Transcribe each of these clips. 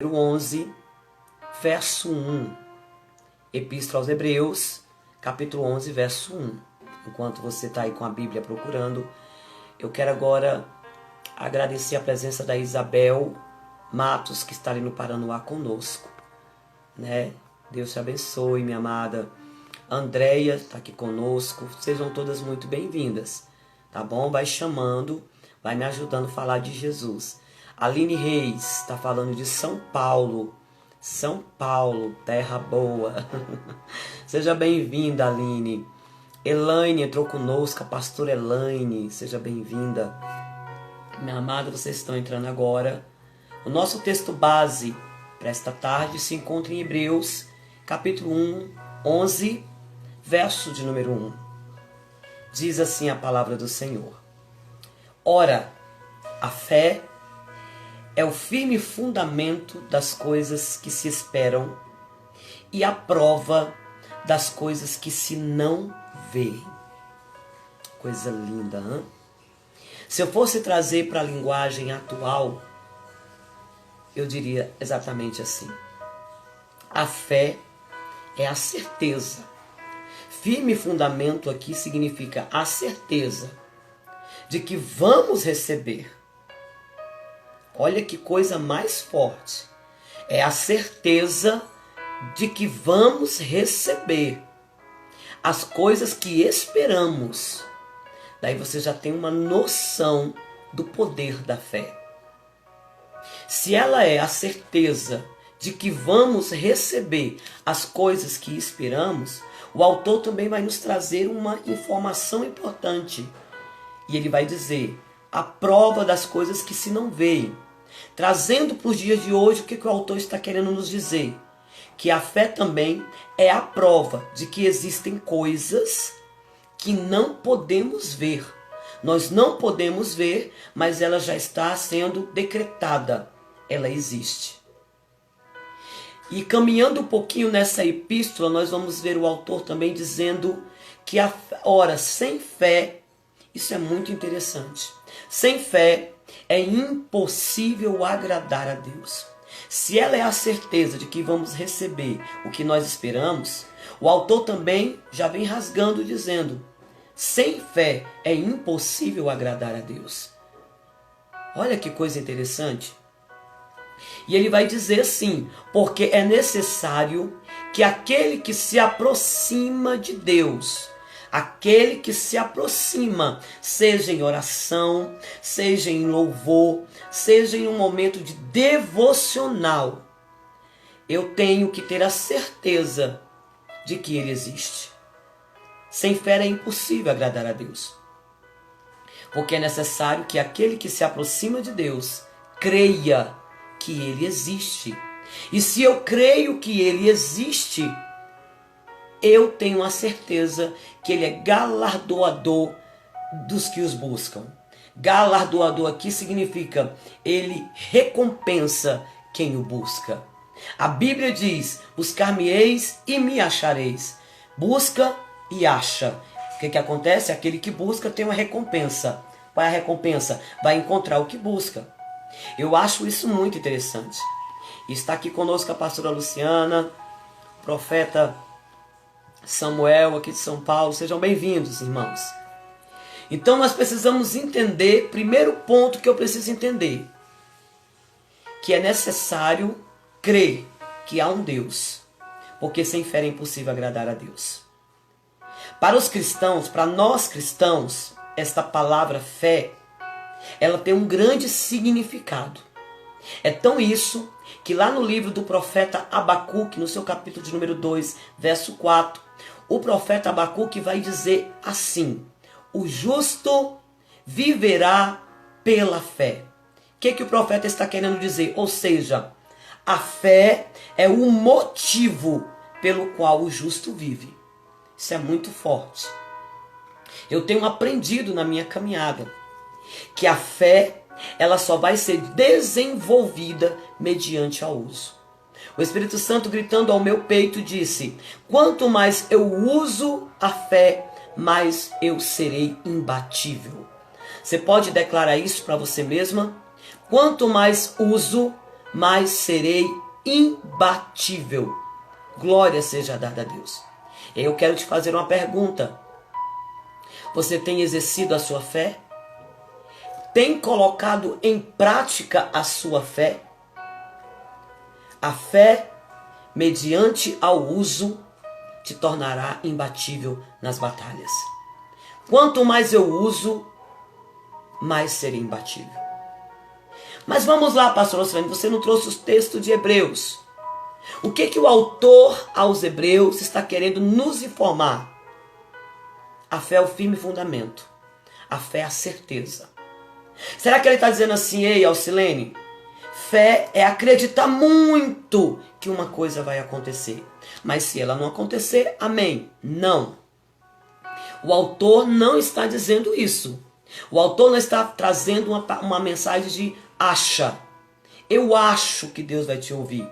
11, verso 1. Epístola aos Hebreus, capítulo 11, verso 1. Enquanto você está aí com a Bíblia procurando, eu quero agora agradecer a presença da Isabel Matos, que está ali no Paranoá conosco, né? Deus te abençoe, minha amada. Andréia está aqui conosco. Sejam todas muito bem-vindas, tá bom? Vai chamando, vai me ajudando a falar de Jesus. Aline Reis está falando de São Paulo. São Paulo, terra boa. Seja bem-vinda, Aline. Elaine entrou conosco, a pastora Elaine. Seja bem-vinda. Minha amada, vocês estão entrando agora. O nosso texto base para esta tarde se encontra em Hebreus, capítulo 11, verso de número 1. Diz assim a palavra do Senhor. Ora, a fé é o firme fundamento das coisas que se esperam e a prova das coisas que se não veem. Coisa linda, hein? Se eu fosse trazer para a linguagem atual, eu diria exatamente assim. A fé é a certeza. Firme fundamento aqui significa a certeza de que vamos receber. Olha que coisa mais forte. É a certeza de que vamos receber as coisas que esperamos. Daí você já tem uma noção do poder da fé. Se ela é a certeza de que vamos receber as coisas que esperamos, o autor também vai nos trazer uma informação importante. E ele vai dizer, a prova das coisas que se não veem. Trazendo para os dias de hoje, o que o autor está querendo nos dizer? Que a fé também é a prova de que existem coisas que não podemos ver. Nós não podemos ver, mas ela já está sendo decretada. Ela existe. E caminhando um pouquinho nessa epístola, nós vamos ver o autor também dizendo que, sem fé, isso é muito interessante. Sem fé, é impossível agradar a Deus. Se ela é a certeza de que vamos receber o que nós esperamos, o autor também já vem rasgando dizendo, sem fé é impossível agradar a Deus. Olha que coisa interessante. E ele vai dizer assim, porque é necessário que aquele que se aproxima de Deus, aquele que se aproxima, seja em oração, seja em louvor, seja em um momento de devocional, eu tenho que ter a certeza de que ele existe. Sem fé é impossível agradar a Deus. Porque é necessário que aquele que se aproxima de Deus creia que ele existe. E se eu creio que ele existe, eu tenho a certeza que ele é galardoador dos que os buscam. Galardoador aqui significa ele recompensa quem o busca. A Bíblia diz, buscar-me-eis e me achareis. Busca e acha. O que acontece? Aquele que busca tem uma recompensa. Qual é a recompensa? Vai encontrar o que busca. Eu acho isso muito interessante. Está aqui conosco a pastora Luciana, profeta Samuel aqui de São Paulo. Sejam bem-vindos, irmãos. Então nós precisamos entender, primeiro ponto que eu preciso entender, que é necessário crer que há um Deus, porque sem fé é impossível agradar a Deus. Para os cristãos, para nós cristãos, esta palavra fé, ela tem um grande significado. É tão isso que lá no livro do profeta Abacuque, no seu capítulo de número 2, verso 4, o profeta Abacuque vai dizer assim, o justo viverá pela fé. O que o profeta está querendo dizer? Ou seja, a fé é o motivo pelo qual o justo vive. Isso é muito forte. Eu tenho aprendido na minha caminhada que a fé, ela só vai ser desenvolvida mediante ao uso. O Espírito Santo gritando ao meu peito disse, quanto mais eu uso a fé, mais eu serei imbatível. Você pode declarar isso para você mesma? Quanto mais uso, mas serei imbatível. Glória seja dada a Deus. Eu quero te fazer uma pergunta. Você tem exercido a sua fé? Tem colocado em prática a sua fé? A fé, mediante ao uso, te tornará imbatível nas batalhas. Quanto mais eu uso, mais serei imbatível. Mas vamos lá, pastor Ocilene, você não trouxe os textos de Hebreus. O que o autor aos Hebreus está querendo nos informar? A fé é o firme fundamento. A fé é a certeza. Será que ele está dizendo assim, ei, Ocilene, fé é acreditar muito que uma coisa vai acontecer. Mas se ela não acontecer, amém. Não. O autor não está dizendo isso. O autor não está trazendo uma mensagem de acha. Eu acho que Deus vai te ouvir.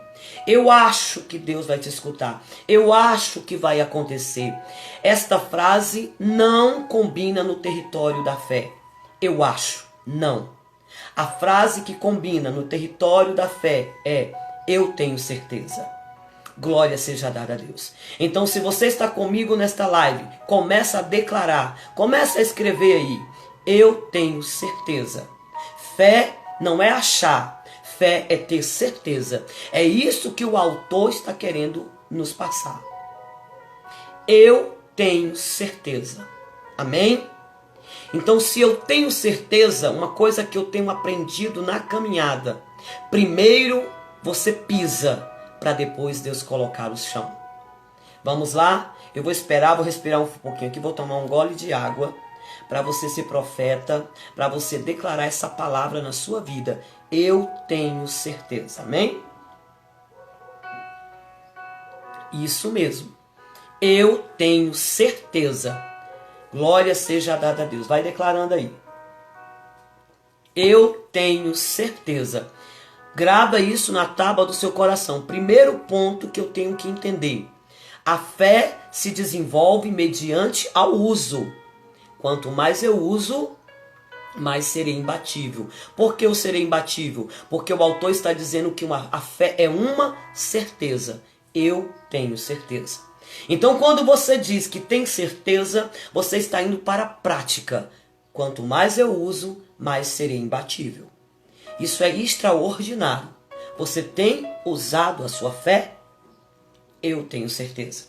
Eu acho que Deus vai te escutar. Eu acho que vai acontecer. Esta frase não combina no território da fé. Eu acho. Não. A frase que combina no território da fé é eu tenho certeza. Glória seja dada a Deus. Então, se você está comigo nesta live, começa a declarar, começa a escrever aí. Eu tenho certeza. Fé não é achar, fé é ter certeza. É isso que o autor está querendo nos passar. Eu tenho certeza. Amém? Então, se eu tenho certeza, uma coisa que eu tenho aprendido na caminhada, primeiro você pisa, para depois Deus colocar o chão. Vamos lá? Eu vou esperar, vou respirar um pouquinho aqui, vou tomar um gole de água, para você ser profeta, para você declarar essa palavra na sua vida. Eu tenho certeza. Amém? Isso mesmo. Eu tenho certeza. Glória seja dada a Deus. Vai declarando aí. Eu tenho certeza. Grava isso na tábua do seu coração. Primeiro ponto que eu tenho que entender. A fé se desenvolve mediante ao uso. Quanto mais eu uso, mais serei imbatível. Por que eu serei imbatível? Porque o autor está dizendo que a fé é uma certeza. Eu tenho certeza. Então, quando você diz que tem certeza, você está indo para a prática. Quanto mais eu uso, mais serei imbatível. Isso é extraordinário. Você tem usado a sua fé? Eu tenho certeza.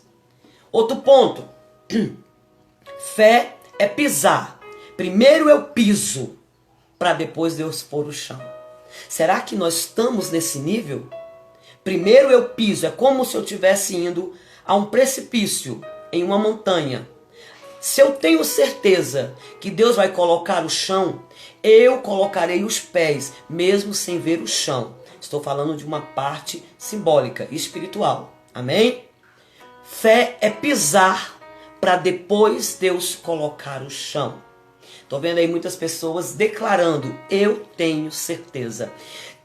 Outro ponto. Fé é pisar. Primeiro eu piso, para depois Deus pôr o chão. Será que nós estamos nesse nível? Primeiro eu piso. É como se eu estivesse indo a um precipício, em uma montanha. Se eu tenho certeza que Deus vai colocar o chão, eu colocarei os pés, mesmo sem ver o chão. Estou falando de uma parte simbólica, espiritual. Amém? Fé é pisar para depois Deus colocar o chão. Estou vendo aí muitas pessoas declarando, eu tenho certeza.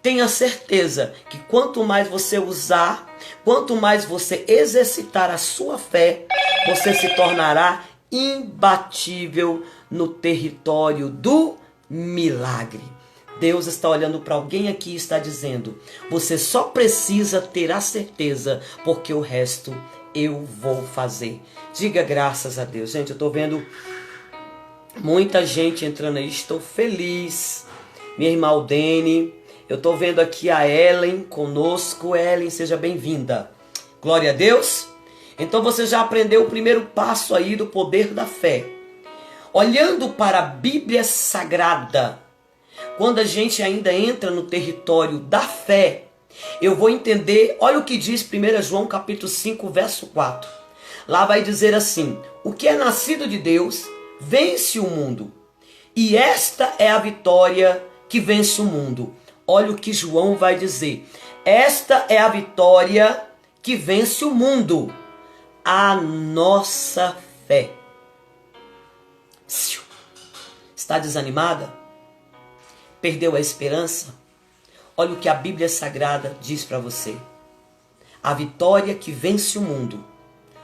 Tenha certeza que quanto mais você usar, quanto mais você exercitar a sua fé, você se tornará imbatível no território do milagre. Deus está olhando para alguém aqui e está dizendo, você só precisa ter a certeza, porque o resto eu vou fazer. Diga graças a Deus. Gente, eu estou vendo muita gente entrando aí, estou feliz. Minha irmã Aldene, eu estou vendo aqui a Ellen conosco. Ellen, seja bem-vinda. Glória a Deus. Então você já aprendeu o primeiro passo aí do poder da fé. Olhando para a Bíblia Sagrada, quando a gente ainda entra no território da fé, eu vou entender, olha o que diz 1 João capítulo 5, verso 4. Lá vai dizer assim, o que é nascido de Deus vence o mundo. E esta é a vitória que vence o mundo. Olha o que João vai dizer. Esta é a vitória que vence o mundo. A nossa fé. Está desanimada? Perdeu a esperança? Olha o que a Bíblia Sagrada diz para você. A vitória que vence o mundo.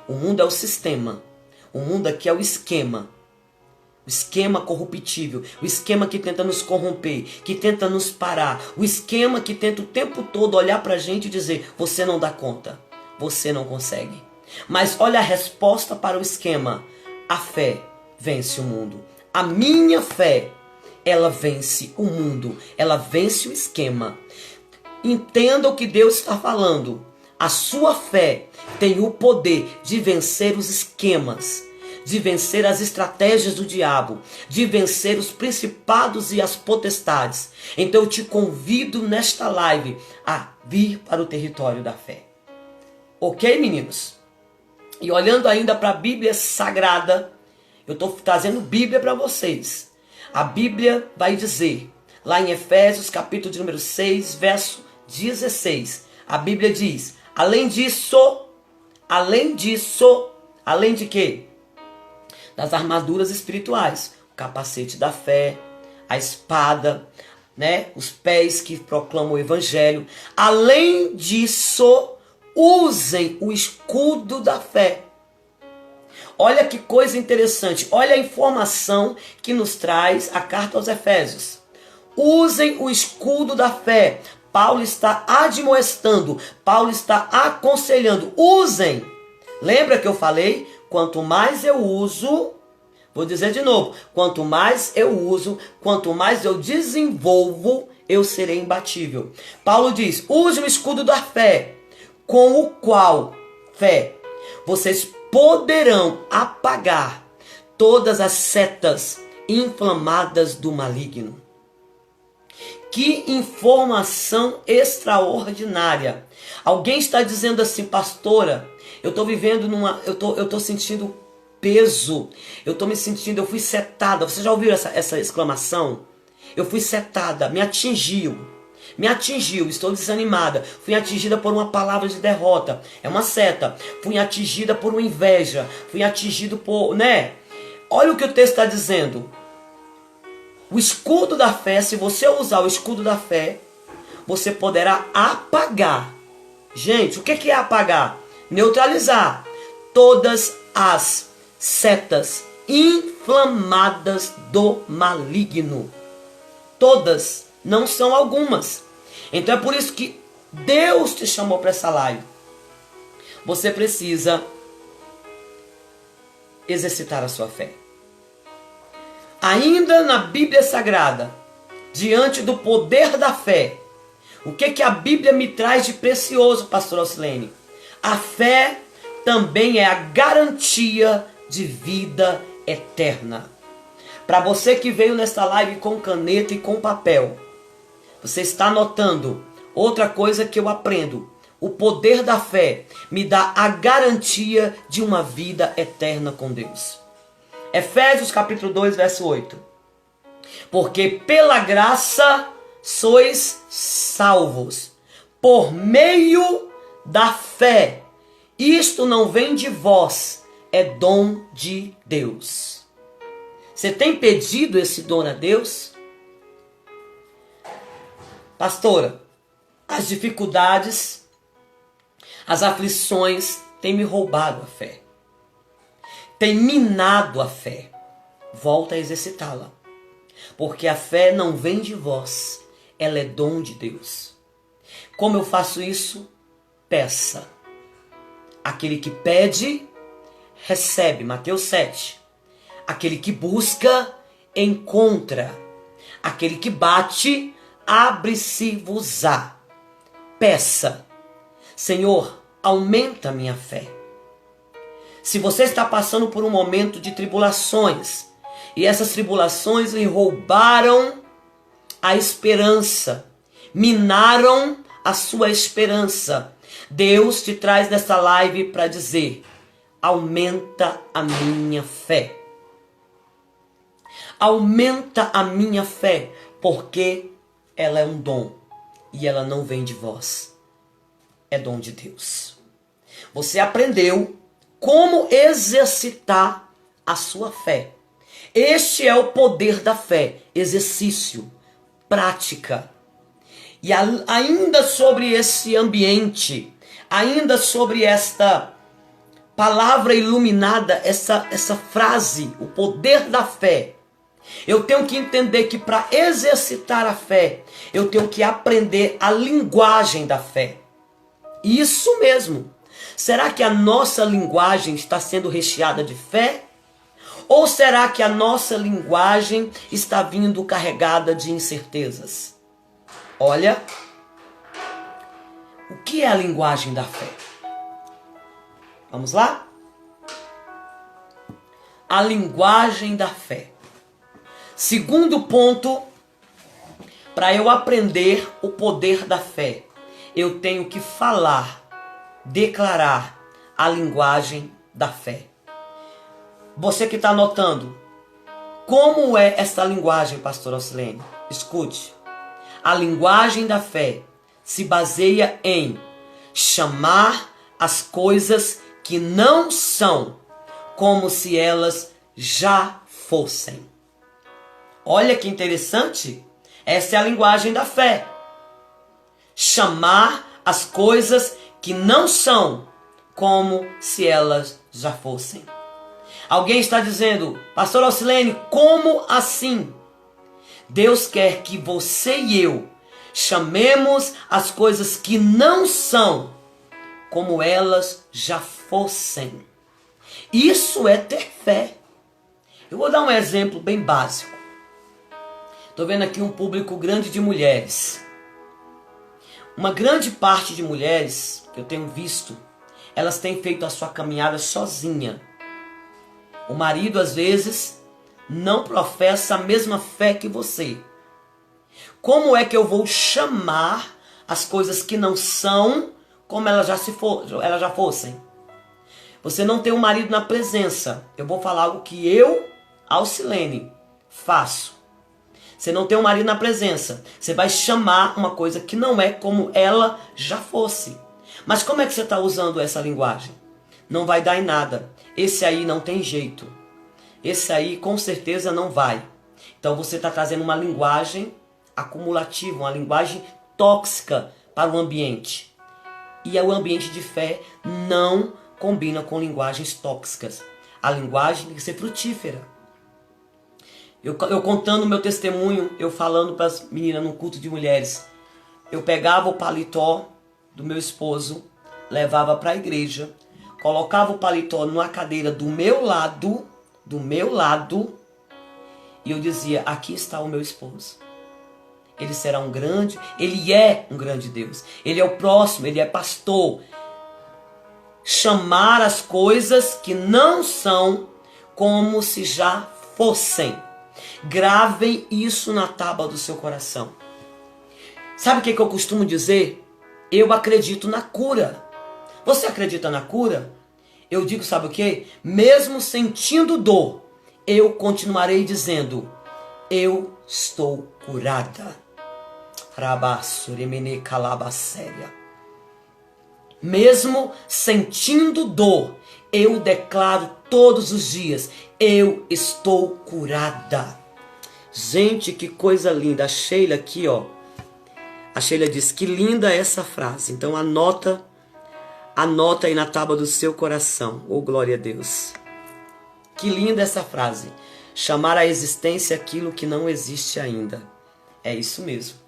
O mundo é o sistema. O mundo aqui é o esquema. O esquema corruptível, o esquema que tenta nos corromper, que tenta nos parar, o esquema que tenta o tempo todo olhar pra gente e dizer: você não dá conta, você não consegue. Mas olha a resposta para o esquema: a fé vence o mundo. A minha fé, ela vence o mundo, ela vence o esquema. Entenda o que Deus está falando. A sua fé tem o poder de vencer os esquemas, de vencer as estratégias do diabo, de vencer os principados e as potestades. Então eu te convido nesta live a vir para o território da fé. Ok, meninos? E olhando ainda para a Bíblia Sagrada, eu estou trazendo Bíblia para vocês. A Bíblia vai dizer, lá em Efésios, capítulo de número 6, verso 16. A Bíblia diz: além de quê? Das armaduras espirituais, o capacete da fé, a espada, né? Os pés que proclamam o evangelho. Além disso, usem o escudo da fé. Olha que coisa interessante. Olha a informação que nos traz a carta aos Efésios. Usem o escudo da fé. Paulo está admoestando, Paulo está aconselhando. Usem. Lembra que eu falei? Quanto mais eu uso, vou dizer de novo, quanto mais eu uso, quanto mais eu desenvolvo, eu serei imbatível. Paulo diz: use o escudo da fé, com o qual, fé, vocês poderão apagar todas as setas inflamadas do maligno. Que informação extraordinária. Alguém está dizendo assim: pastora, eu estou vivendo eu tô sentindo peso, eu fui setada. Você já ouviu essa exclamação? Eu fui setada, me atingiu, estou desanimada, fui atingida por uma palavra de derrota, é uma seta, fui atingida por uma inveja, fui atingido por, né? Olha o que o texto está dizendo. O escudo da fé, se você usar o escudo da fé, você poderá apagar. Gente, o que é apagar? Neutralizar todas as setas inflamadas do maligno. Todas, não são algumas. Então é por isso que Deus te chamou para essa live. Você precisa exercitar a sua fé. Ainda na Bíblia Sagrada, diante do poder da fé, o que a Bíblia me traz de precioso, pastor Alcilene? A fé também é a garantia de vida eterna. Para você que veio nesta live com caneta e com papel, você está anotando outra coisa que eu aprendo. O poder da fé me dá a garantia de uma vida eterna com Deus. Efésios capítulo 2, verso 8. Porque pela graça sois salvos, por meio da fé. Isto não vem de vós, é dom de Deus. Você tem pedido esse dom a Deus? Pastora, as dificuldades, as aflições têm me roubado a fé. Tem minado a fé. Volta a exercitá-la. Porque a fé não vem de vós, ela é dom de Deus. Como eu faço isso? Peça. Aquele que pede, recebe. Mateus 7. Aquele que busca, encontra. Aquele que bate, abre-se-vos-á. Peça. Senhor, aumenta a minha fé. Se você está passando por um momento de tribulações, e essas tribulações lhe roubaram a esperança, minaram a sua esperança, Deus te traz nessa live para dizer: aumenta a minha fé. Aumenta a minha fé, porque ela é um dom e ela não vem de vós. É dom de Deus. Você aprendeu como exercitar a sua fé. Este é o poder da fé. Exercício, prática. E ainda sobre esse ambiente, ainda sobre esta palavra iluminada, essa frase, o poder da fé. Eu tenho que entender que para exercitar a fé, eu tenho que aprender a linguagem da fé. Isso mesmo. Será que a nossa linguagem está sendo recheada de fé? Ou será que a nossa linguagem está vindo carregada de incertezas? Olha, o que é a linguagem da fé? Vamos lá? A linguagem da fé. Segundo ponto, para eu aprender o poder da fé, eu tenho que falar, declarar a linguagem da fé. Você que está anotando, como é essa linguagem, pastor Ocilene? Escute. A linguagem da fé se baseia em chamar as coisas que não são como se elas já fossem. Olha que interessante. Essa é a linguagem da fé. Chamar as coisas que não são como se elas já fossem. Alguém está dizendo, pastor Ocilene, como assim? Deus quer que você e eu chamemos as coisas que não são como elas já fossem. Isso é ter fé. Eu vou dar um exemplo bem básico. Estou vendo aqui um público grande de mulheres. Uma grande parte de mulheres que eu tenho visto, elas têm feito a sua caminhada sozinha. O marido, às vezes, não professa a mesma fé que você. Como é que eu vou chamar as coisas que não são como elas já fossem? Você não tem um marido na presença. Eu vou falar algo que eu, Alcilene, faço. Você não tem um marido na presença. Você vai chamar uma coisa que não é como ela já fosse. Mas como é que você está usando essa linguagem? Não vai dar em nada. Esse aí não tem jeito. Esse aí com certeza não vai. Então você está trazendo uma linguagem acumulativa, uma linguagem tóxica para o ambiente. E o ambiente de fé não combina com linguagens tóxicas. A linguagem tem que ser frutífera. Eu contando o meu testemunho, eu falando para as meninas num culto de mulheres. Eu pegava o paletó do meu esposo, levava para a igreja, colocava o paletó numa cadeira do meu lado, e eu dizia, aqui está o meu esposo. Ele será um grande, ele é um grande Deus. Ele é o próximo, ele é pastor. Chamar as coisas que não são como se já fossem. Gravem isso na tábua do seu coração. Sabe o que eu costumo dizer? Eu acredito na cura. Você acredita na cura? Eu digo, sabe o que? Mesmo sentindo dor, eu continuarei dizendo, eu estou curada. Mesmo sentindo dor, eu declaro todos os dias, eu estou curada. Gente, que coisa linda. A Sheila aqui, ó. A Sheila diz, que linda essa frase. Então anota aí na tábua do seu coração. Oh, glória a Deus. Que linda essa frase. Chamar à existência aquilo que não existe ainda. É isso mesmo.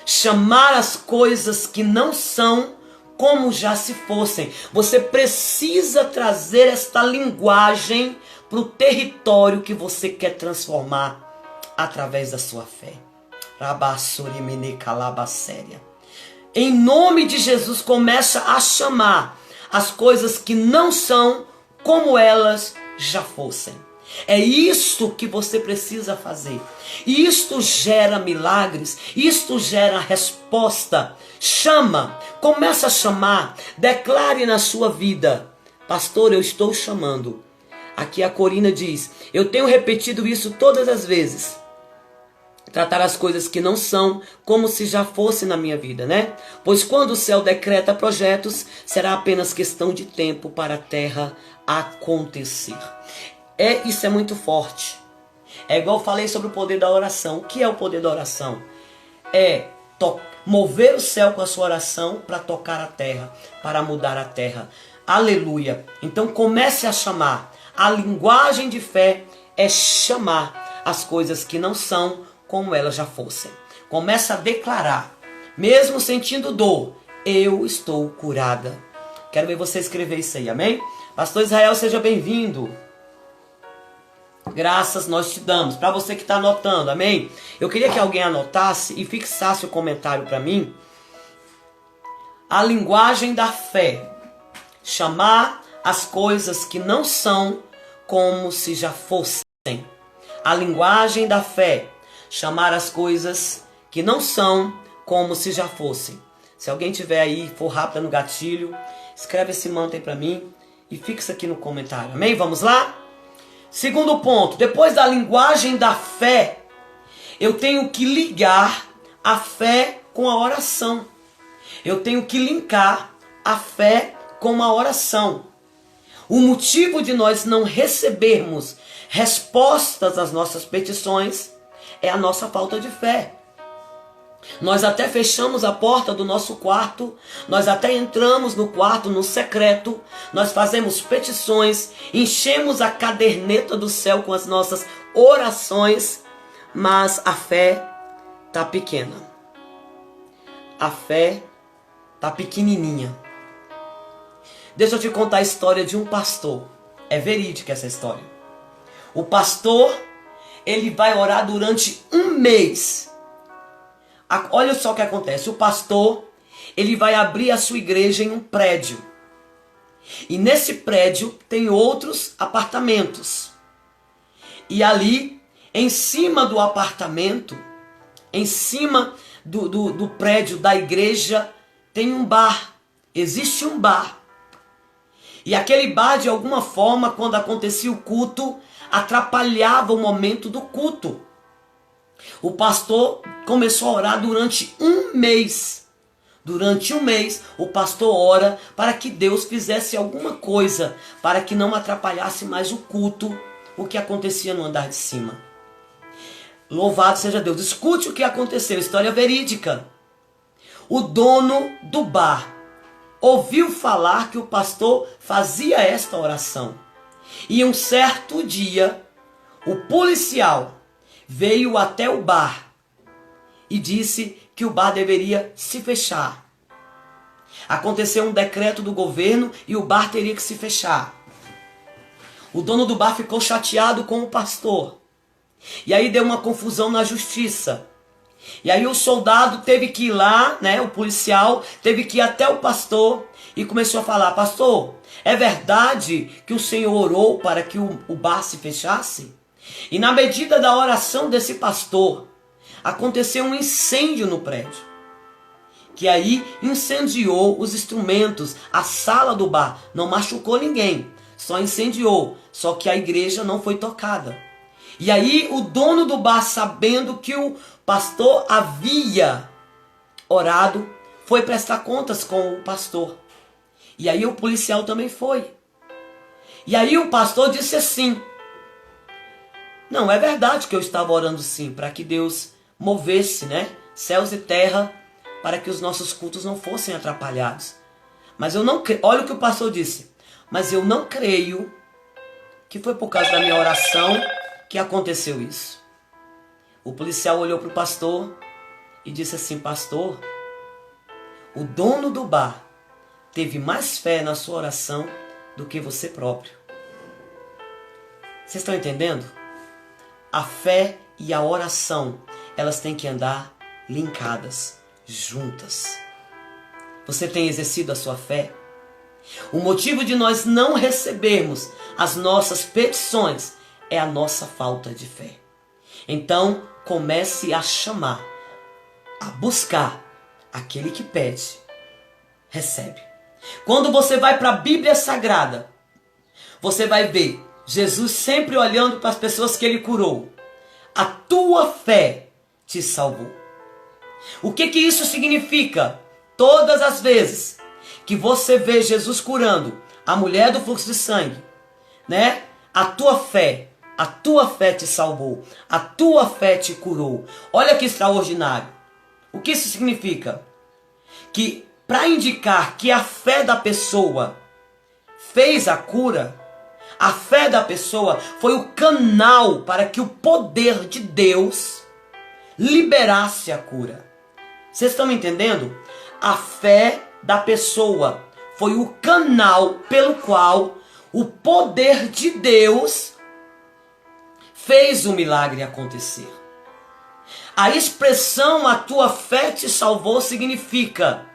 Chamar as coisas que não são como já se fossem. Você precisa trazer esta linguagem para o território que você quer transformar através da sua fé. Em nome de Jesus, começa a chamar as coisas que não são como elas já fossem. É isto que você precisa fazer. Isto gera milagres, isto gera resposta. Chama, começa a chamar, declare na sua vida. Pastor, eu estou chamando. Aqui a Corina diz, eu tenho repetido isso todas as vezes. Tratar as coisas que não são como se já fosse na minha vida, né? Pois quando o céu decreta projetos, será apenas questão de tempo para a terra acontecer. Isso é muito forte. É igual eu falei sobre o poder da oração. O que é o poder da oração? É mover o céu com a sua oração para tocar a terra, para mudar a terra. Aleluia. Então comece a chamar. A linguagem de fé é chamar as coisas que não são como elas já fossem. Começa a declarar, mesmo sentindo dor, eu estou curada. Quero ver você escrever isso aí, amém? Pastor Israel, seja bem-vindo. Graças nós te damos. Para você que está anotando, amém? Eu queria que alguém anotasse e fixasse o comentário para mim. A linguagem da fé. Chamar as coisas que não são como se já fossem. A linguagem da fé. Chamar as coisas que não são como se já fossem. Se alguém tiver aí, for rápido no gatilho, escreve esse manto aí para mim e fixa aqui no comentário. Amém? Vamos lá? Segundo ponto, depois da linguagem da fé, eu tenho que ligar a fé com a oração. Eu tenho que linkar a fé com a oração. O motivo de nós não recebermos respostas às nossas petições é a nossa falta de fé. Nós até fechamos a porta do nosso quarto, nós até entramos no quarto, no secreto, nós fazemos petições, enchemos a caderneta do céu com as nossas orações, mas a fé está pequena. A fé está pequenininha. Deixa eu te contar a história de um pastor. É verídica essa história. O pastor, ele vai orar durante um mês. Olha só o que acontece. O pastor, ele vai abrir a sua igreja em um prédio. E nesse prédio tem outros apartamentos. E ali, em cima do apartamento, em cima do prédio da igreja, tem um bar. Existe um bar. E aquele bar, de alguma forma, quando acontecia o culto, atrapalhava o momento do culto. O pastor começou a orar durante um mês. Durante um mês, o pastor ora para que Deus fizesse alguma coisa, para que não atrapalhasse mais o culto, o que acontecia no andar de cima. Louvado seja Deus. Escute o que aconteceu, história verídica. O dono do bar ouviu falar que o pastor fazia esta oração. E um certo dia, o policial veio até o bar e disse que o bar deveria se fechar. Aconteceu um decreto do governo e o bar teria que se fechar. O dono do bar ficou chateado com o pastor. E aí deu uma confusão na justiça. E aí o soldado teve que ir lá, né, o policial teve que ir até o pastor e começou a falar: pastor, é verdade que o senhor orou para que o bar se fechasse? E na medida da oração desse pastor, aconteceu um incêndio no prédio. Que aí incendiou os instrumentos, a sala do bar. Não machucou ninguém, só incendiou. Só que a igreja não foi tocada. E aí o dono do bar, sabendo que o pastor havia orado, foi prestar contas com o pastor. E aí o policial também foi. E aí o pastor disse assim: não, é verdade que eu estava orando sim, para que Deus movesse, né, céus e terra, para que os nossos cultos não fossem atrapalhados. Mas eu não creio, olha o que o pastor disse, mas eu não creio que foi por causa da minha oração que aconteceu isso. O policial olhou para o pastor e disse assim: pastor, o dono do bar teve mais fé na sua oração do que você próprio. Vocês estão entendendo? A fé e a oração, elas têm que andar linkadas, juntas. Você tem exercido a sua fé? O motivo de nós não recebermos as nossas petições é a nossa falta de fé. Então, comece a chamar, a buscar aquele que pede, recebe. Quando você vai para a Bíblia Sagrada, você vai ver Jesus sempre olhando para as pessoas que ele curou. A tua fé te salvou. O que isso significa? Todas as vezes que você vê Jesus curando a mulher do fluxo de sangue, né? A tua fé te salvou. A tua fé te curou. Olha que extraordinário. O que isso significa? Que para indicar que a fé da pessoa fez a cura, A fé da pessoa foi o canal para que o poder de Deus liberasse a cura. Vocês estão me entendendo? A fé da pessoa foi o canal pelo qual o poder de Deus fez o milagre acontecer. A expressão "a tua fé te salvou" significa,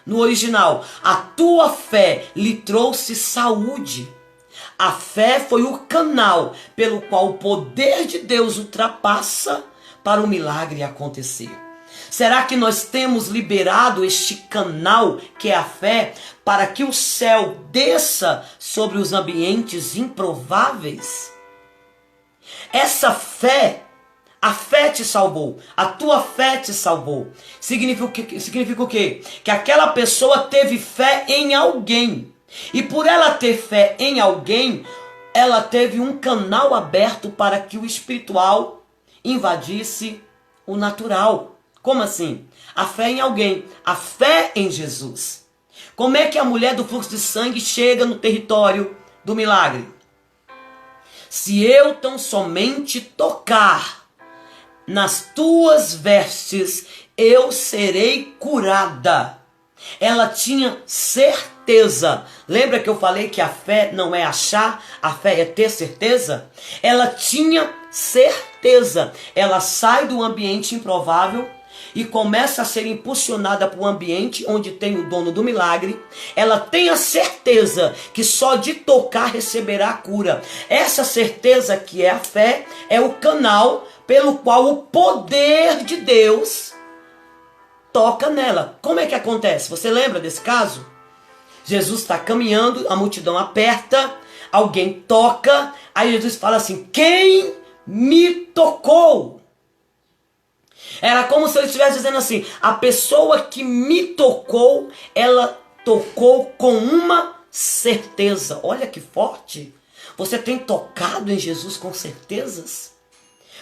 no original, a tua fé lhe trouxe saúde. A fé foi o canal pelo qual o poder de Deus ultrapassa para o milagre acontecer. Será que nós temos liberado este canal, que é a fé, para que o céu desça sobre os ambientes improváveis? Essa fé, a fé te salvou, a tua fé te salvou. Significa o quê? Que aquela pessoa teve fé em alguém. E por ela ter fé em alguém, ela teve um canal aberto para que o espiritual invadisse o natural. Como assim? A fé em alguém, a fé em Jesus. Como é que a mulher do fluxo de sangue chega no território do milagre? Se eu tão somente tocar nas tuas vestes, eu serei curada. Ela tinha certeza. Lembra que eu falei que a fé não é achar, a fé é ter certeza? Ela tinha certeza. Ela sai do ambiente improvável e começa a ser impulsionada para o ambiente onde tem o dono do milagre. Ela tem a certeza que só de tocar receberá a cura. Essa certeza, que é a fé, é o canal pelo qual o poder de Deus toca nela. Como é que acontece? Você lembra desse caso? Jesus está caminhando, a multidão aperta, alguém toca, aí Jesus fala assim: quem me tocou? Era como se ele estivesse dizendo assim: a pessoa que me tocou, ela tocou com uma certeza. Olha que forte. Você tem tocado em Jesus com certezas?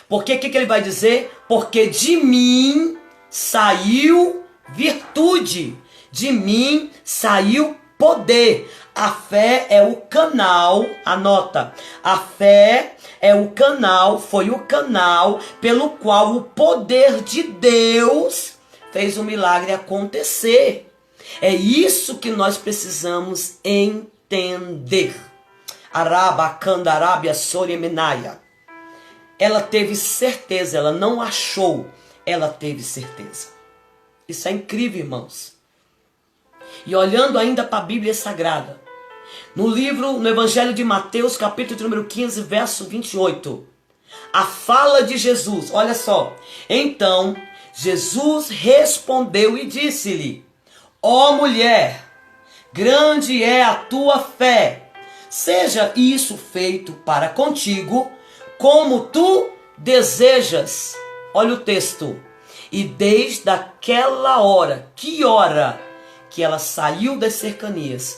Porque o que ele vai dizer? Porque de mim saiu virtude, de mim saiu poder. A fé é o canal, anota, a fé é o canal, foi o canal pelo qual o poder de Deus fez o milagre acontecer. É isso que nós precisamos entender. Arabacandarábia Soremenaia. Ela teve certeza, ela não achou, ela teve certeza. Isso é incrível, irmãos. E olhando ainda para a Bíblia Sagrada, no Evangelho de Mateus, capítulo de número 15, verso 28, a fala de Jesus, olha só. Então, Jesus respondeu e disse-lhe: ó mulher, grande é a tua fé, seja isso feito para contigo, como tu desejas. Olha o texto. E desde aquela hora, que hora? Que ela saiu das cercanias,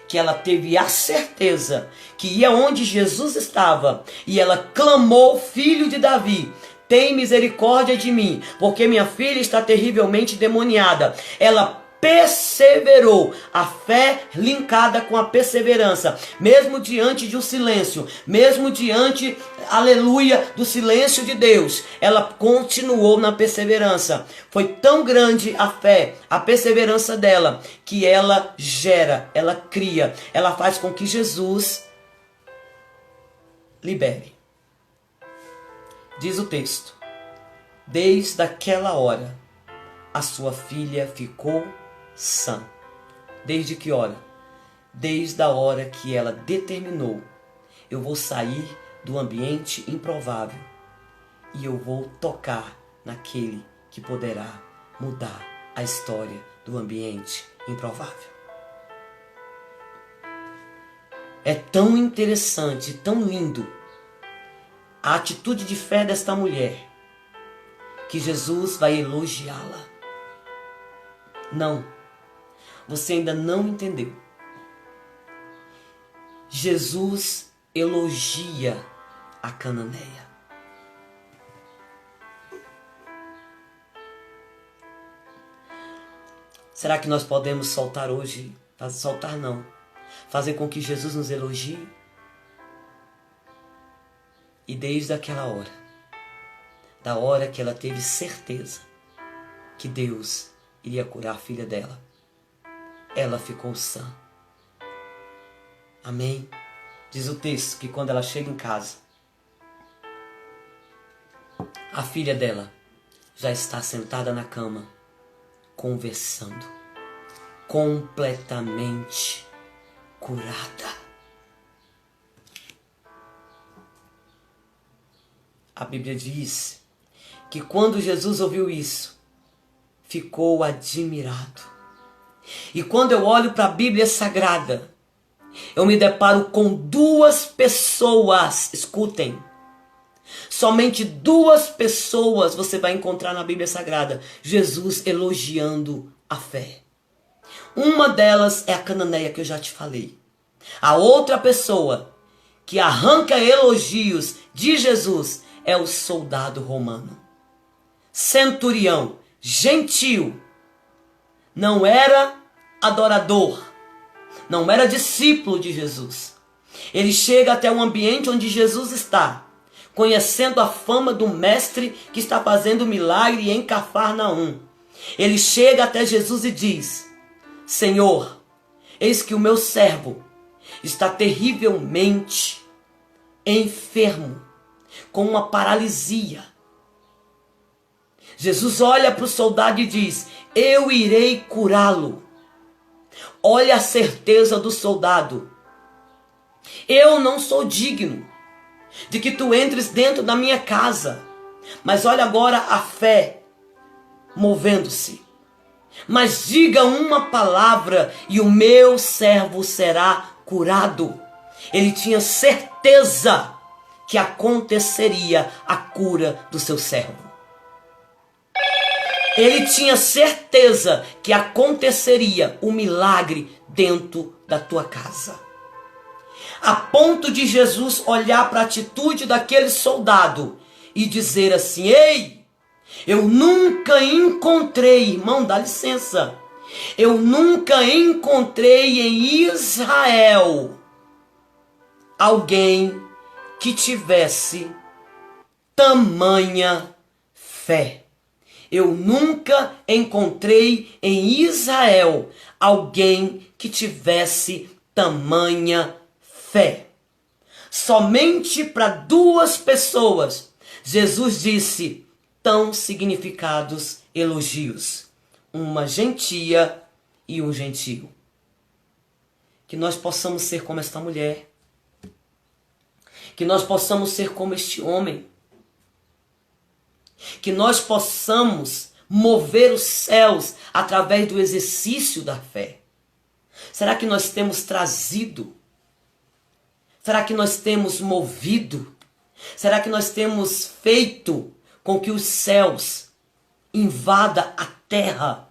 que ela teve a certeza que ia onde Jesus estava, e ela clamou: filho de Davi, tem misericórdia de mim, porque minha filha está terrivelmente demoniada. Ela perseverou, a fé linkada com a perseverança, mesmo diante de um silêncio, mesmo diante, aleluia, do silêncio de Deus, ela continuou na perseverança. Foi tão grande a fé, a perseverança dela, que ela gera, ela cria, ela faz com que Jesus libere. Diz o texto: desde aquela hora a sua filha ficou sã. Desde que hora? Desde a hora que ela determinou: eu vou sair do ambiente improvável e eu vou tocar naquele que poderá mudar a história do ambiente improvável. É tão interessante, tão lindo a atitude de fé desta mulher, que Jesus vai elogiá-la. Não, você ainda não entendeu. Jesus elogia a cananeia. Será que nós podemos soltar hoje? Soltar não. Fazer com que Jesus nos elogie? E desde aquela hora, da hora que ela teve certeza que Deus iria curar a filha dela, ela ficou sã. Amém? Diz o texto que quando ela chega em casa, a filha dela já está sentada na cama, conversando, completamente curada. A Bíblia diz que quando Jesus ouviu isso, ficou admirado. E quando eu olho para a Bíblia Sagrada, eu me deparo com duas pessoas, escutem, somente duas pessoas você vai encontrar na Bíblia Sagrada, Jesus elogiando a fé. Uma delas é a cananeia que eu já te falei. A outra pessoa que arranca elogios de Jesus é o soldado romano. Centurião, gentil, não era adorador, não era discípulo de Jesus. Ele chega até o ambiente onde Jesus está, conhecendo a fama do mestre que está fazendo milagre em Cafarnaum. Ele chega até Jesus e diz: Senhor, eis que o meu servo está terrivelmente enfermo, com uma paralisia. Jesus olha para o soldado e diz: eu irei curá-lo. Olha a certeza do soldado. Eu não sou digno de que tu entres dentro da minha casa. Mas olha agora a fé movendo-se. Mas diga uma palavra e o meu servo será curado. Ele tinha certeza que aconteceria a cura do seu servo. Ele tinha certeza que aconteceria o milagre dentro da tua casa. A ponto de Jesus olhar para a atitude daquele soldado e dizer assim: ei, eu nunca encontrei, irmão, dá licença, eu nunca encontrei em Israel alguém que tivesse tamanha fé. Eu nunca encontrei em Israel alguém que tivesse tamanha fé. Somente para duas pessoas Jesus disse tão significados elogios: uma gentia e um gentio. Que nós possamos ser como esta mulher, que nós possamos ser como este homem, que nós possamos mover os céus através do exercício da fé. Será que nós temos trazido? Será que nós temos movido? Será que nós temos feito com que os céus invada a terra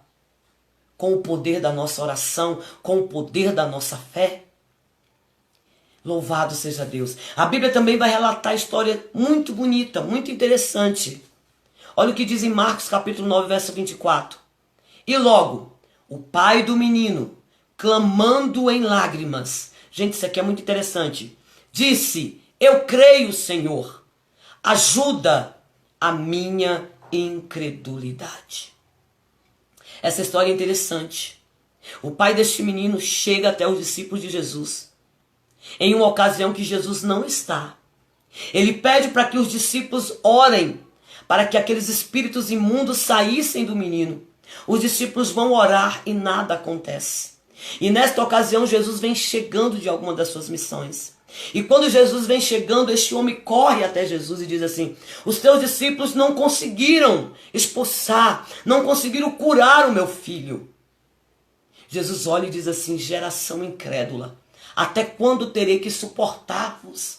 com o poder da nossa oração, com o poder da nossa fé? Louvado seja Deus. A Bíblia também vai relatar a história muito bonita, muito interessante. Olha o que diz em Marcos capítulo 9, verso 24. E logo, o pai do menino, clamando em lágrimas. Gente, isso aqui é muito interessante. Disse: eu creio, Senhor. Ajuda a minha incredulidade. Essa história é interessante. O pai deste menino chega até os discípulos de Jesus em uma ocasião que Jesus não está. Ele pede para que os discípulos orem para que aqueles espíritos imundos saíssem do menino. Os discípulos vão orar e nada acontece. E nesta ocasião Jesus vem chegando de alguma das suas missões. E quando Jesus vem chegando, este homem corre até Jesus e diz assim: os teus discípulos não conseguiram expulsar, não conseguiram curar o meu filho. Jesus olha e diz assim: geração incrédula, até quando terei que suportar-vos?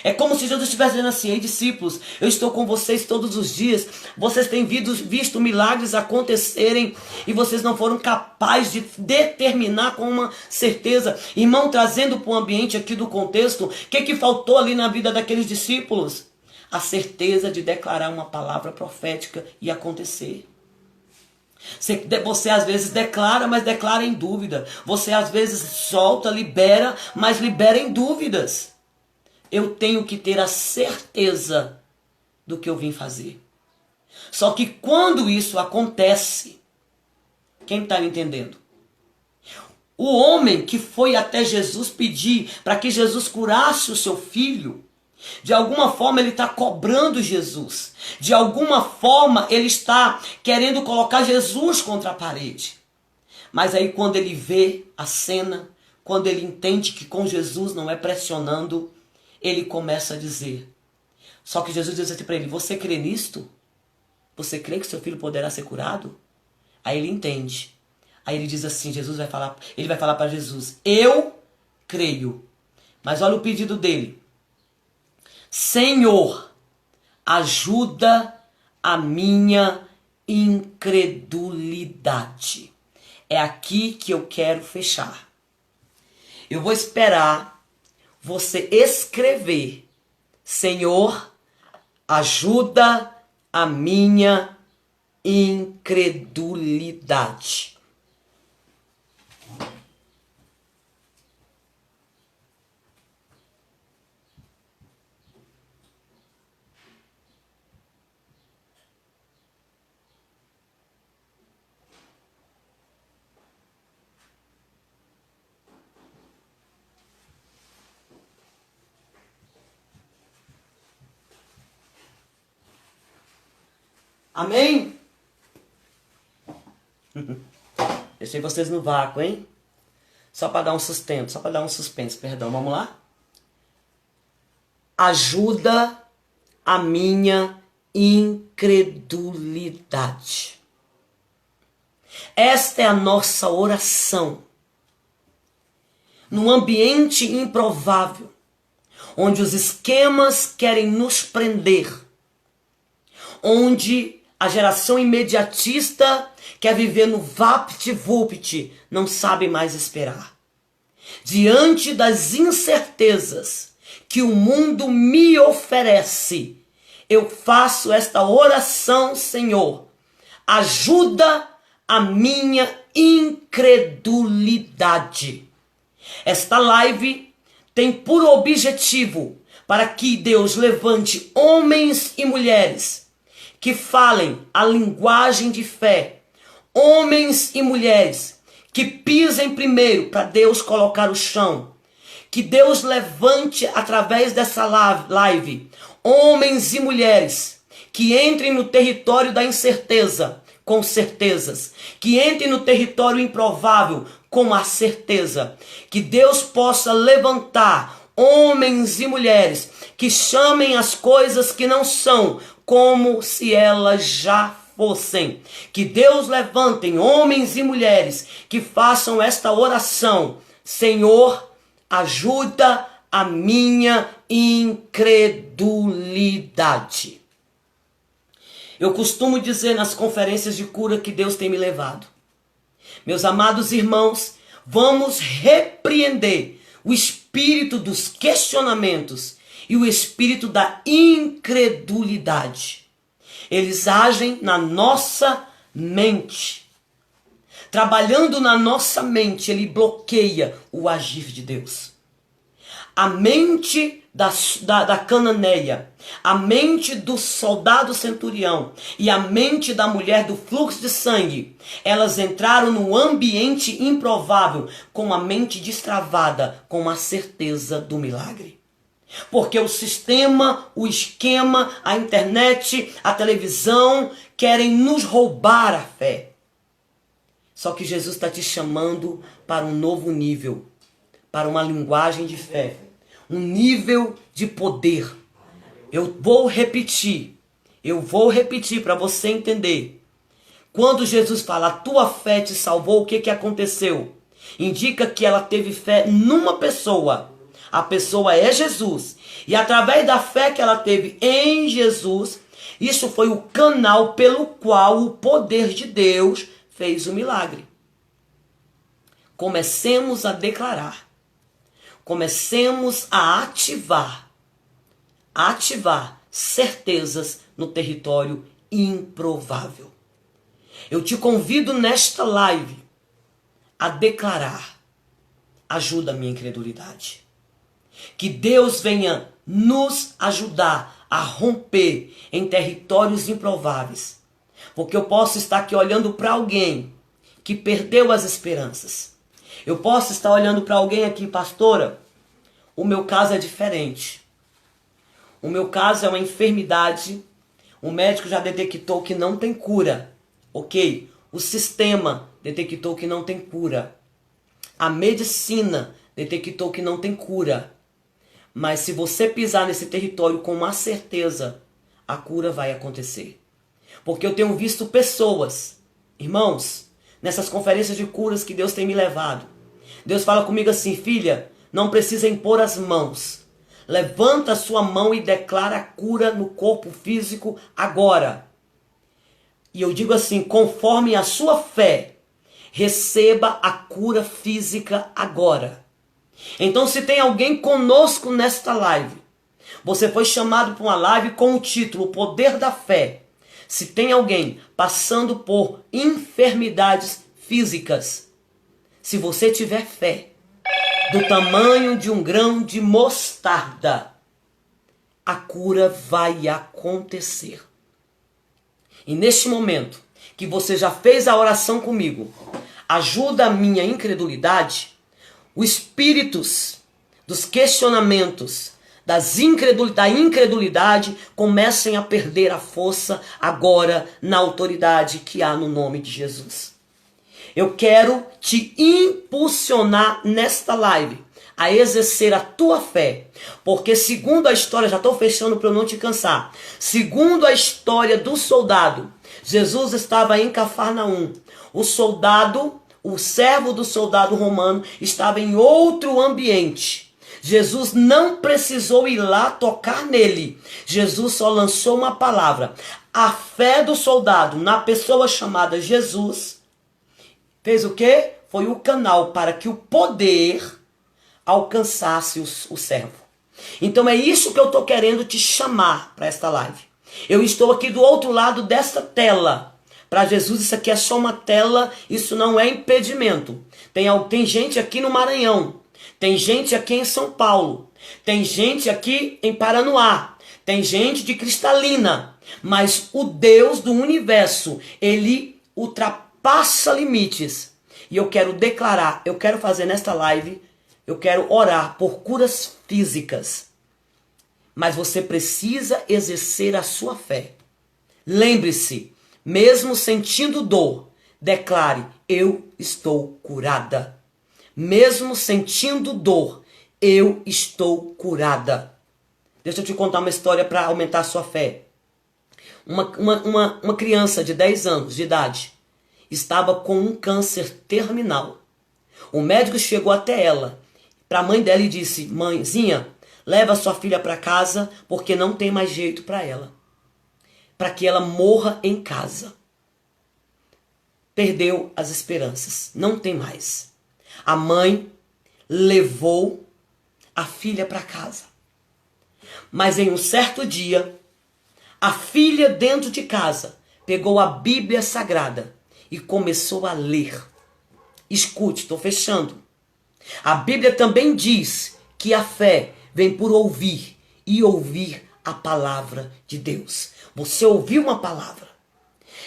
É como se Jesus estivesse dizendo assim: ei, discípulos, eu estou com vocês todos os dias, vocês têm visto milagres acontecerem e vocês não foram capazes de determinar com uma certeza. Irmão, trazendo para o ambiente aqui do contexto, o que faltou ali na vida daqueles discípulos? A certeza de declarar uma palavra profética e acontecer. Você às vezes declara, mas declara em dúvida. Você às vezes solta, libera, mas libera em dúvidas. eu tenho que ter a certeza do que eu vim fazer. Só que quando isso acontece, quem está me entendendo? O homem que foi até Jesus pedir para que Jesus curasse o seu filho, de alguma forma ele está cobrando Jesus. De alguma forma ele está querendo colocar Jesus contra a parede. Mas aí quando ele vê a cena, quando ele entende que com Jesus não é pressionando, ele começa a dizer. Só que Jesus diz assim para ele, você crê nisto? Você crê que seu filho poderá ser curado? Aí ele entende. Aí ele diz assim, ele vai falar para Jesus, eu creio. Mas olha o pedido dele. Senhor, ajuda a minha incredulidade. É aqui que eu quero fechar. Eu vou esperar você escrever, Senhor, ajuda a minha incredulidade. Amém? Deixei vocês no vácuo, hein? Só para dar um sustento, só para dar um suspense, perdão. Vamos lá? Ajuda a minha incredulidade. Esta é a nossa oração. Num ambiente improvável, onde os esquemas querem nos prender, onde a geração imediatista quer viver no vapt-vupt, não sabe mais esperar. Diante das incertezas que o mundo me oferece, eu faço esta oração, Senhor. Ajuda a minha incredulidade. Esta live tem por objetivo para que Deus levante homens e mulheres que falem a linguagem de fé, homens e mulheres que pisem primeiro para Deus colocar o chão, que Deus levante através dessa live homens e mulheres que entrem no território da incerteza com certezas, que entrem no território improvável com a certeza, que Deus possa levantar homens e mulheres que chamem as coisas que não são como se elas já fossem. Que Deus levante homens e mulheres que façam esta oração. Senhor, ajuda a minha incredulidade. Eu costumo dizer nas conferências de cura que Deus tem me levado. Meus amados irmãos, vamos repreender o espírito dos questionamentos e o espírito da incredulidade. Eles agem na nossa mente. Trabalhando na nossa mente, ele bloqueia o agir de Deus. A mente da cananeia, a mente do soldado centurião e a mente da mulher do fluxo de sangue, elas entraram no ambiente improvável com a mente destravada, com a certeza do milagre. Porque o sistema, o esquema, a internet, a televisão querem nos roubar a fé. Só que Jesus está te chamando para um novo nível, para uma linguagem de fé, um nível de poder. Eu vou repetir para você entender. Quando Jesus fala, a tua fé te salvou, o que aconteceu? Indica que ela teve fé numa pessoa. A pessoa é Jesus. E através da fé que ela teve em Jesus, isso foi o canal pelo qual o poder de Deus fez o milagre. Comecemos a declarar. Comecemos a ativar certezas no território improvável. Eu te convido nesta live a declarar. Ajuda a minha incredulidade. Que Deus venha nos ajudar a romper em territórios improváveis. Porque eu posso estar aqui olhando para alguém que perdeu as esperanças. Eu posso estar olhando para alguém aqui, pastora, o meu caso é diferente. O meu caso é uma enfermidade, o médico já detectou que não tem cura, ok? O sistema detectou que não tem cura. A medicina detectou que não tem cura. Mas se você pisar nesse território com uma certeza, a cura vai acontecer. Porque eu tenho visto pessoas, irmãos, nessas conferências de curas que Deus tem me levado. Deus fala comigo assim, filha, não precisa impor as mãos. Levanta a sua mão e declara a cura no corpo físico agora. E eu digo assim, conforme a sua fé, receba a cura física agora. Então se tem alguém conosco nesta live, você foi chamado para uma live com o título, o poder da fé. Se tem alguém passando por enfermidades físicas, se você tiver fé do tamanho de um grão de mostarda, a cura vai acontecer. E neste momento que você já fez a oração comigo, ajuda a minha incredulidade, os espíritos dos questionamentos, da incredulidade comecem a perder a força agora na autoridade que há no nome de Jesus. Eu quero te impulsionar nesta live a exercer a tua fé, porque segundo a história, já estou fechando para eu não te cansar, segundo a história do soldado, Jesus estava em Cafarnaum, o soldado, o servo do soldado romano estava em outro ambiente. Jesus não precisou ir lá tocar nele. Jesus só lançou uma palavra. A fé do soldado na pessoa chamada Jesus fez o quê? Foi o canal para que o poder alcançasse o servo. Então é isso que eu estou querendo te chamar para esta live. Eu estou aqui do outro lado desta tela. Para Jesus isso aqui é só uma tela, isso não é impedimento. Tem gente aqui no Maranhão. Tem gente aqui em São Paulo, tem gente aqui em Paranoá, tem gente de Cristalina, mas o Deus do universo, ele ultrapassa limites. E eu quero declarar, eu quero fazer nesta live, eu quero orar por curas físicas. Mas você precisa exercer a sua fé. Lembre-se, mesmo sentindo dor, declare, eu estou curada. Mesmo sentindo dor, eu estou curada. Deixa eu te contar uma história para aumentar a sua fé. Uma criança de 10 anos de idade estava com um câncer terminal. O médico chegou até ela, para a mãe dela e disse, mãezinha, leva sua filha para casa porque não tem mais jeito para ela. Para que ela morra em casa. Perdeu as esperanças, não tem mais. A mãe levou a filha para casa. Mas em um certo dia, a filha dentro de casa pegou a Bíblia Sagrada e começou a ler. Escute, estou fechando. A Bíblia também diz que a fé vem por ouvir e ouvir a palavra de Deus. Você ouviu uma palavra.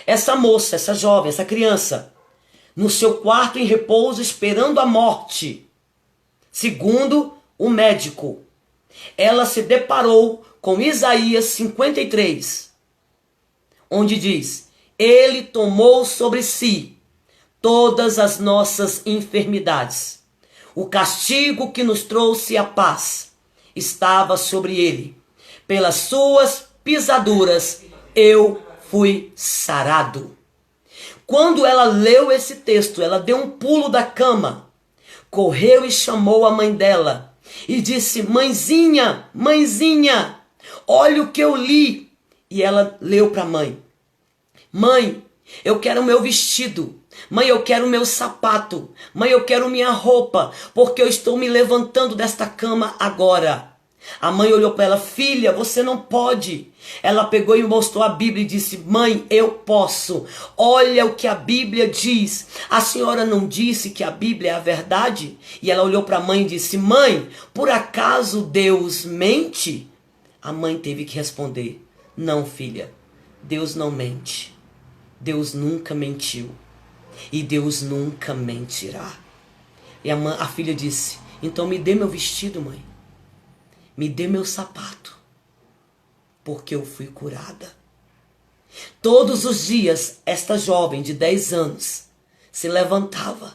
Essa moça, essa jovem, essa criança, no seu quarto em repouso, esperando a morte. Segundo o médico, ela se deparou com Isaías 53, onde diz, ele tomou sobre si todas as nossas enfermidades. O castigo que nos trouxe a paz estava sobre ele. Pelas suas pisaduras eu fui sarado. Quando ela leu esse texto, ela deu um pulo da cama, correu e chamou a mãe dela e disse, mãezinha, mãezinha, olha o que eu li. E ela leu para a mãe. Mãe, eu quero o meu vestido. Mãe, eu quero o meu sapato. Mãe, eu quero minha roupa, porque eu estou me levantando desta cama agora. A mãe olhou para ela: filha, você não pode. Ela pegou e mostrou a Bíblia e disse: mãe, eu posso. Olha o que a Bíblia diz. A senhora não disse que a Bíblia é a verdade? E ela olhou para a mãe e disse: mãe, por acaso Deus mente? A mãe teve que responder: não, filha, Deus não mente. Deus nunca mentiu. E Deus nunca mentirá. E a filha disse: então me dê meu vestido, mãe. Me dê meu sapato, porque eu fui curada. Todos os dias, esta jovem de 10 anos se levantava,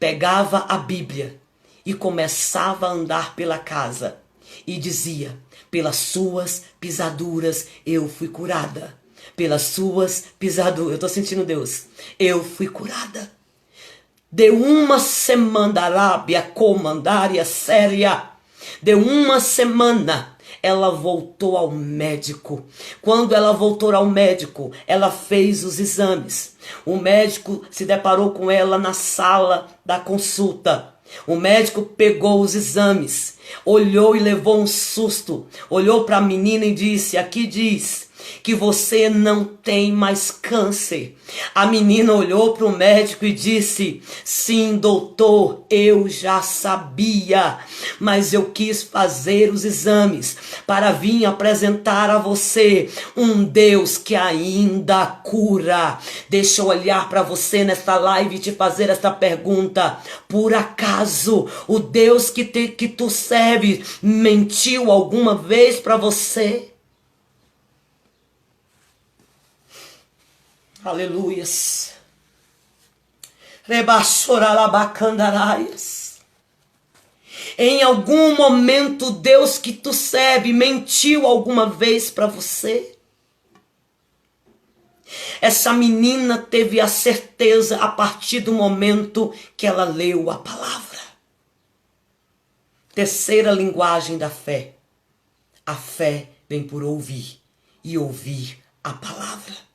pegava a Bíblia e começava a andar pela casa e dizia: pelas suas pisaduras eu fui curada. Pelas suas pisaduras, eu estou sentindo Deus, eu fui curada. Deu uma semana, Arábia, comandária séria. Deu uma semana, ela voltou ao médico. Quando ela voltou ao médico, ela fez os exames. O médico se deparou com ela na sala da consulta. O médico pegou os exames, olhou e levou um susto. Olhou para a menina e disse: aqui diz que você não tem mais câncer. A menina olhou para o médico e disse: sim, doutor, eu já sabia, mas eu quis fazer os exames para vir apresentar a você um Deus que ainda cura. Deixa eu olhar para você nesta live e te fazer esta pergunta: por acaso o Deus que tu serve mentiu alguma vez para você? Aleluias. Rebaixoralabacandaraias. Em algum momento, Deus que tu serve mentiu alguma vez para você? Essa menina teve a certeza a partir do momento que ela leu a palavra. Terceira linguagem da fé. A fé vem por ouvir e ouvir a palavra.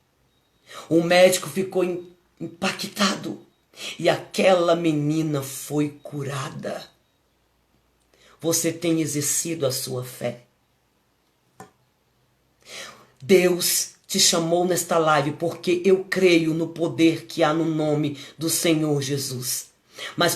O médico ficou impactado e aquela menina foi curada. Você tem exercido a sua fé? Deus te chamou nesta live porque eu creio no poder que há no nome do Senhor Jesus. Mas